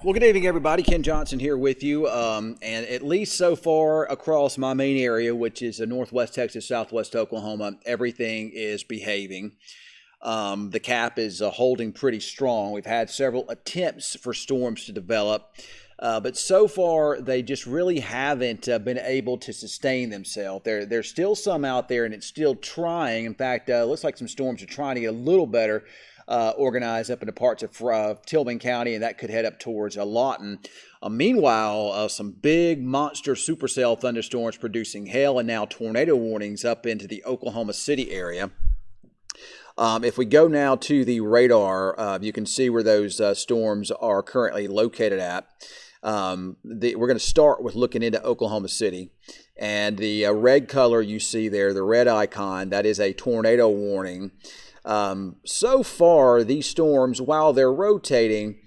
Well, good evening, everybody. Ken Johnson here with you. And at least so far across my main area, which is Northwest Texas, Southwest Oklahoma, everything is behaving. The cap is holding pretty strong. We've had several attempts for storms to develop, but so far they just really haven't been able to sustain themselves. There's still some out there, and it's still trying. In fact, it looks like some storms are trying to get a little better organized up into parts of Tillman County, and that could head up towards Lawton. Meanwhile, some big monster supercell thunderstorms producing hail and now tornado warnings up into the Oklahoma City area. If we go now to the radar, you can see where those storms are currently located at. We're going to start with looking into Oklahoma City. And the red color you see there, the red icon, that is a tornado warning. So far, these storms, while they're rotating,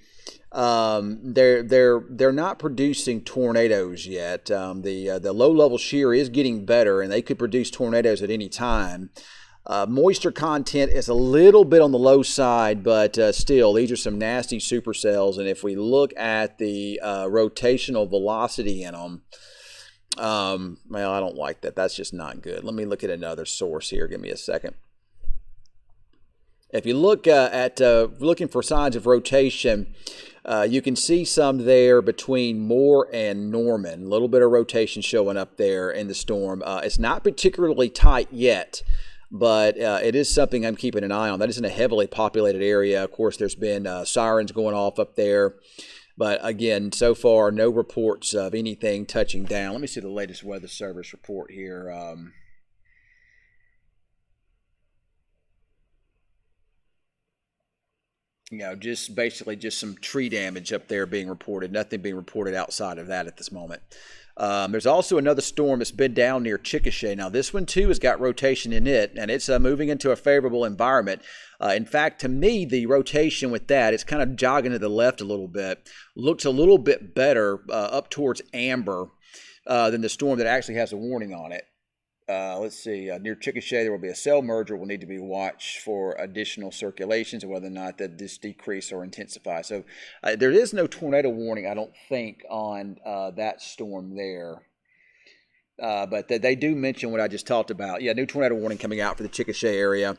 they're not producing tornadoes yet. The low level shear is getting better, and they could produce tornadoes at any time. Moisture content is a little bit on the low side, but still, these are some nasty supercells. And if we look at the rotational velocity in them, well, I don't like that. That's just not good. Let me look at another source here. Give me a second. If you look at looking for signs of rotation, you can see some there between Moore and Norman. A little bit of rotation showing up there in the storm. It's not particularly tight yet, but it is something I'm keeping an eye on. That is in a heavily populated area. Of course, there's been sirens going off up there. But again, so far, no reports of anything touching down. Let me see the latest Weather Service report here. Just basically just some tree damage up there being reported. Nothing being reported outside of that at this moment. There's also another storm that's been down near Chickasha. Now, this one, too, has got rotation in it, and it's moving into a favorable environment. In fact, to me, the rotation with that, it's kind of jogging to the left a little bit. Looks a little bit better up towards Amber than the storm that actually has a warning on it. Let's see, near Chickasha, there will be a cell merger. Will need to be watched for additional circulations and whether or not that this decrease or intensify. So there is no tornado warning, I don't think, on that storm there. But they do mention what I just talked about. Yeah, new tornado warning coming out for the Chickasha area,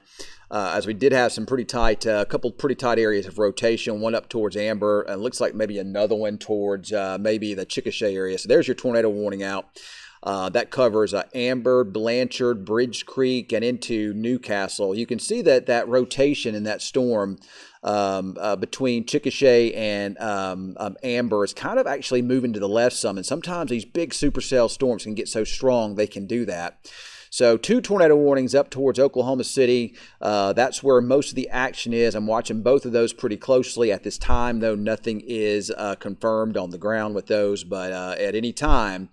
as we did have some pretty tight, a couple pretty tight areas of rotation, one up towards Amber, and looks like maybe another one towards maybe the Chickasha area. So there's your tornado warning out. That covers Amber, Blanchard, Bridge Creek, and into Newcastle. You can see that rotation in that storm between Chickasha and Amber is kind of actually moving to the left some. And sometimes these big supercell storms can get so strong they can do that. So 2 tornado warnings up towards Oklahoma City. That's where most of the action is. I'm watching both of those pretty closely at this time, though nothing is confirmed on the ground with those. But at any time,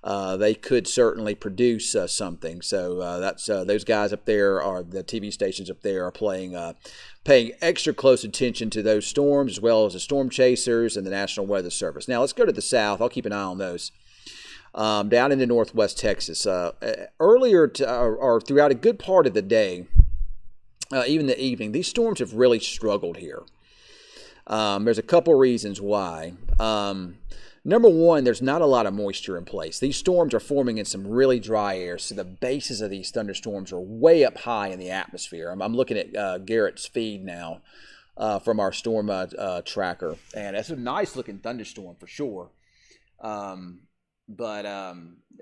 they could certainly produce something. So that's those guys up there, are the TV stations up there, are paying extra close attention to those storms, as well as the storm chasers and the National Weather Service. Now let's go to the south. I'll keep an eye on those. Down into Northwest Texas, earlier or throughout a good part of the day, even the evening, these storms have really struggled here. There's a couple reasons why. Number one, there's not a lot of moisture in place. These storms are forming in some really dry air, so the bases of these thunderstorms are way up high in the atmosphere. I'm looking at Garrett's feed now from our storm tracker, and it's a nice-looking thunderstorm for sure. But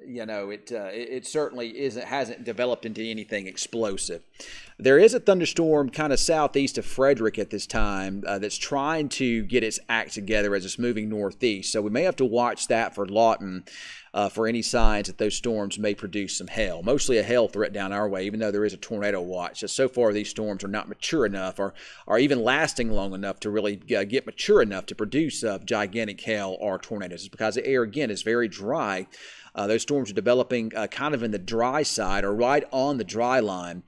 it certainly hasn't developed into anything explosive. There is a thunderstorm kind of southeast of Frederick at this time that's trying to get its act together as it's moving northeast. So we may have to watch that for Lawton for any signs that those storms may produce some hail. Mostly a hail threat down our way, even though there is a tornado watch. So far, these storms are not mature enough or even lasting long enough to really get mature enough to produce gigantic hail or tornadoes. It's because the air, again, is very dry. Those storms are developing kind of in the dry side or right on the dry line.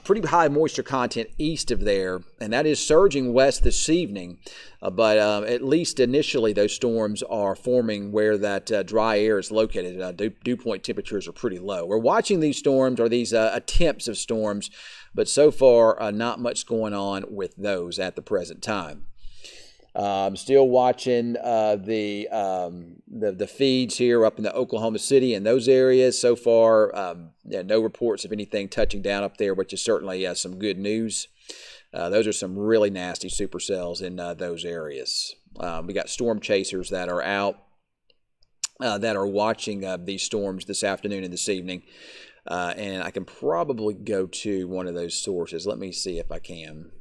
Pretty high moisture content east of there, and that is surging west this evening. But at least initially, those storms are forming where that dry air is located. Dew point temperatures are pretty low. We're watching these storms or these attempts of storms, but so far not much going on with those at the present time. I'm still watching the feeds here up in the Oklahoma City and those areas. So far, yeah, no reports of anything touching down up there, which is certainly some good news. Those are some really nasty supercells in those areas. We got storm chasers that are out, that are watching these storms this afternoon and this evening. And I can probably go to one of those sources. Let me see if I can.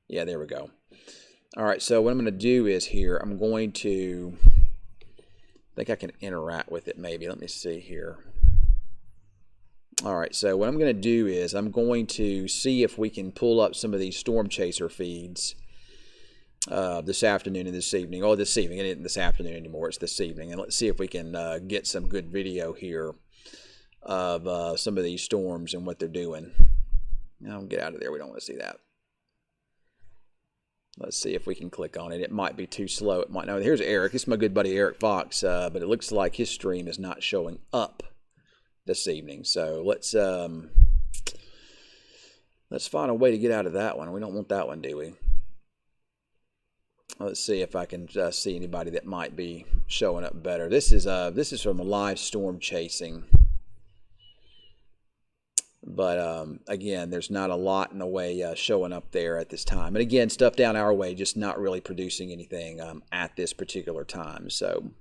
Yeah, there we go. All right, so what I'm going to do is here, I'm going to, I think I can interact with it maybe. Let me see here. All right, so what I'm going to do is I'm going to see if we can pull up some of these storm chaser feeds this afternoon and this evening. Oh, this evening. It isn't this afternoon anymore. It's this evening. And let's see if we can get some good video here of some of these storms and what they're doing. Now, get out of there. We don't want to see that. Let's see if we can click on it. It might be too slow. It might not. Here's Eric. This is my good buddy Eric Fox, but it looks like his stream is not showing up this evening. So let's find a way to get out of that one. We don't want that one, do we? Let's see if I can see anybody that might be showing up better. This is from a live storm chasing. But again, there's not a lot in the way showing up there at this time. And again, stuff down our way, just not really producing anything at this particular time. So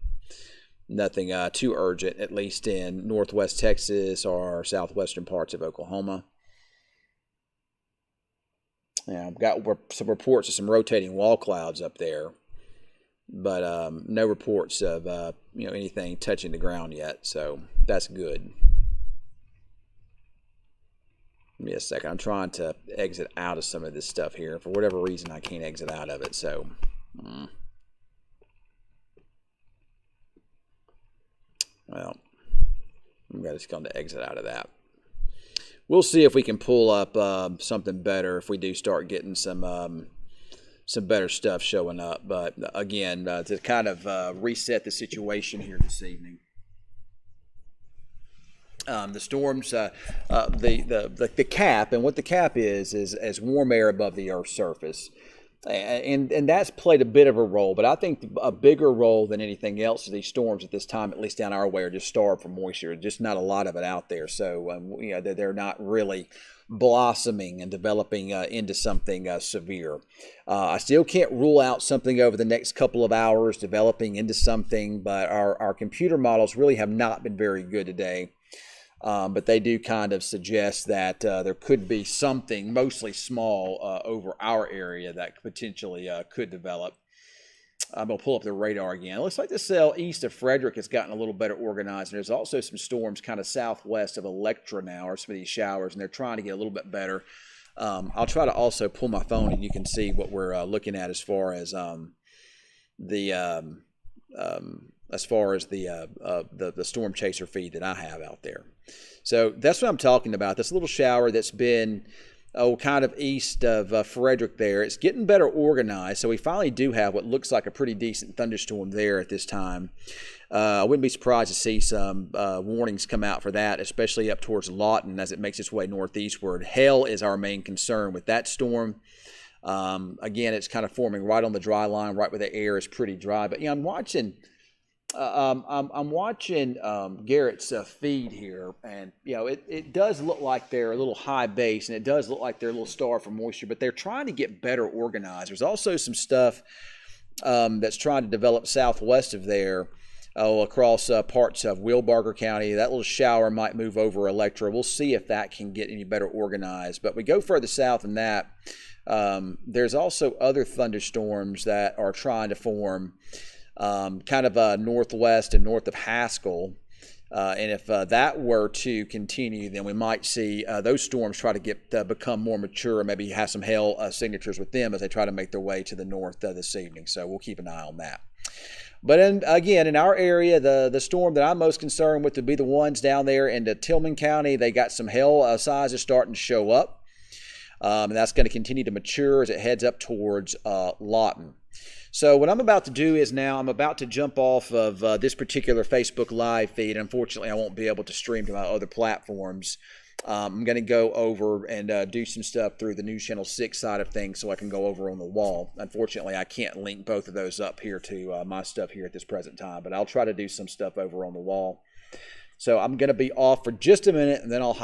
nothing too urgent, at least in northwest Texas or southwestern parts of Oklahoma. Yeah, I've got some reports of some rotating wall clouds up there, but no reports of anything touching the ground yet. So that's good. Give me a second. I'm trying to exit out of some of this stuff here. For whatever reason, I can't exit out of it. So, well, I'm just going to exit out of that. We'll see if we can pull up something better if we do start getting some better stuff showing up. But again, to kind of reset the situation here this evening. The storms, the cap, and what the cap is as warm air above the Earth's surface. And that's played a bit of a role, but I think a bigger role than anything else is these storms at this time, at least down our way, are just starved for moisture. Just not a lot of it out there, so they're not really blossoming and developing into something severe. I still can't rule out something over the next couple of hours developing into something, but our computer models really have not been very good today. But they do kind of suggest that there could be something mostly small over our area that potentially could develop. I'm going to pull up the radar again. It looks like the cell east of Frederick has gotten a little better organized. And there's also some storms kind of southwest of Electra now, or some of these showers, and they're trying to get a little bit better. I'll try to also pull my phone, and you can see what we're looking at as far as the storm chaser feed that I have out there. So that's what I'm talking about. This little shower that's been kind of east of Frederick there. It's getting better organized. So we finally do have what looks like a pretty decent thunderstorm there at this time. I wouldn't be surprised to see some warnings come out for that, especially up towards Lawton as it makes its way northeastward. Hail is our main concern with that storm. Again, it's kind of forming right on the dry line, right where the air is pretty dry. But I'm watching Garrett's feed here, and it does look like they're a little high base, and it does look like they're a little starved for moisture, but they're trying to get better organized. There's also some stuff that's trying to develop southwest of there, across parts of Wilbarger County. That little shower might move over Electra. We'll see if that can get any better organized. But we go further south than that. There's also other thunderstorms that are trying to form kind of northwest and north of Haskell. And if that were to continue, then we might see those storms try to become more mature and maybe have some hail signatures with them as they try to make their way to the north this evening. So we'll keep an eye on that. But again, in our area, the storm that I'm most concerned with would be the ones down there into Tillman County. They got some hail sizes starting to show up. And that's going to continue to mature as it heads up towards Lawton. So what I'm about to do is now I'm about to jump off of this particular Facebook Live feed. Unfortunately, I won't be able to stream to my other platforms. I'm going to go over and do some stuff through the News Channel 6 side of things so I can go over on the wall. Unfortunately, I can't link both of those up here to my stuff here at this present time, but I'll try to do some stuff over on the wall. So I'm going to be off for just a minute, and then I'll